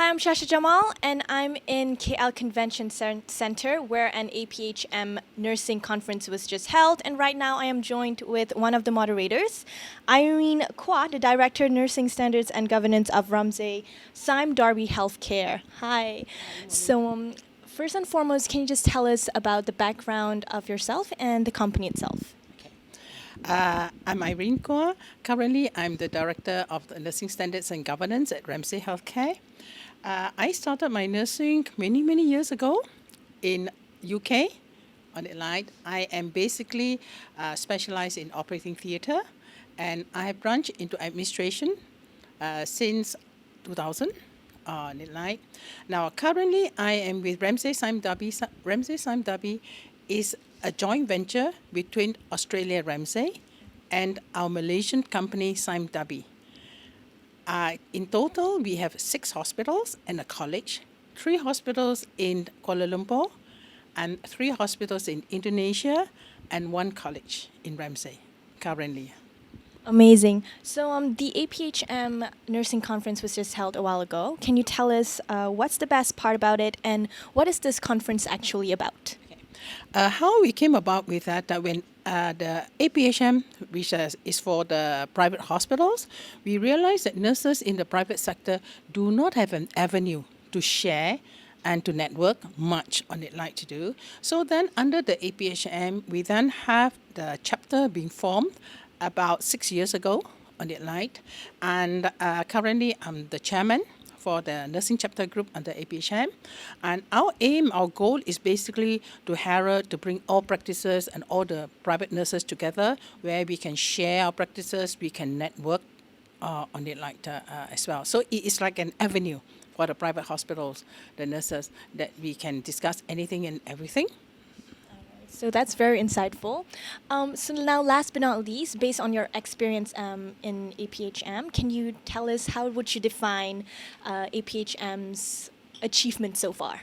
I'm Shasha Jamal, and I'm in KL Convention Center, where an APHM nursing conference was just held. And right now, I am joined with one of the moderators, Irene Quah, the Director, Nursing Standards and Governance of Ramsay Sime Darby Healthcare. Hi. So, first and foremost, can you just tell us about the background of yourself and the company itself? I'm Irene Quah. Currently, I'm the Director of the Nursing Standards and Governance at Ramsay Healthcare. I started my nursing many years ago in UK. On the line, I am basically specialized in operating theatre, and I have branched into administration since 2000. On the line. Now, currently, I am with Ramsay Sime Darby. Ramsay Sime Darby is a joint venture between Australia Ramsay and our Malaysian company Sime Darby. In total, we have 6 hospitals and a college, 3 hospitals in Kuala Lumpur, and 3 hospitals in Indonesia, and 1 college in Ramsay currently. Amazing. So the APHM nursing conference was just held a while ago. Can you tell us what's the best part about it, and what is this conference actually about? How we came about with that, when the APHM, which is for the private hospitals, we realized that nurses in the private sector do not have an avenue to share and to network much on it like to do. So then under the APHM, we then have the chapter being formed about 6 years ago on it like, and currently I'm the chairman for the nursing chapter group under APHM. And our aim, our goal is basically to herald, to bring all practices and all the private nurses together where we can share our practices, we can network on it like as well. So it is like an avenue for the private hospitals, the nurses, that we can discuss anything and everything. So that's very insightful. So now, last but not least, based on your experience in APHM, can you tell us how would you define APHM's achievement so far?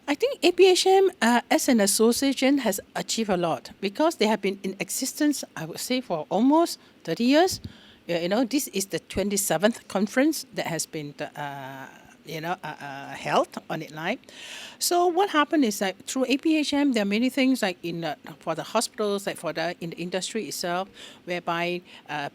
I think APHM as an association has achieved a lot because they have been in existence, I would say, for almost 30 years. This is the 27th conference that has been held on it like. So what happened is that through APHM, there are many things like for the hospitals, like in the industry itself, whereby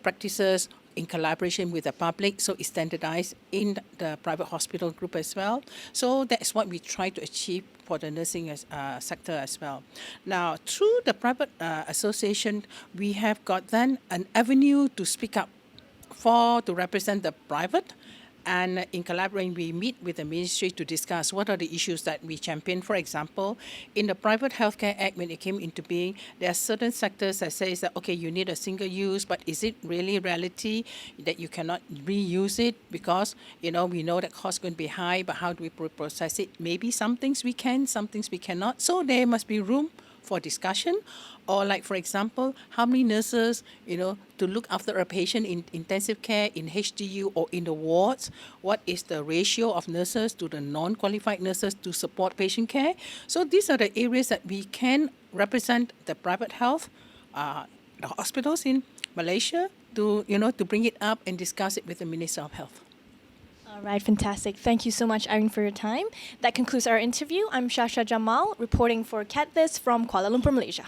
practices in collaboration with the public, so it's standardized in the private hospital group as well. So that's what we try to achieve for the nursing sector as well. Now, through the private association, we have got then an avenue to speak up to represent the private. And in collaborating, we meet with the ministry to discuss what are the issues that we champion. For example, in the Private Healthcare Act, when it came into being, there are certain sectors that says that, okay, you need a single use, but is it really reality that you cannot reuse it? Because, we know that cost is going to be high, but how do we process it? Maybe some things we can, some things we cannot. So there must be room for discussion. Or like, for example, how many nurses, to look after a patient in intensive care, in HDU or in the wards, what is the ratio of nurses to the non-qualified nurses to support patient care? So these are the areas that we can represent the private health, the hospitals in Malaysia to bring it up and discuss it with the Minister of Health. All right, fantastic. Thank you so much, Irene, for your time. That concludes our interview. I'm Shasha Jamal, reporting for catTHIS from Kuala Lumpur, Malaysia.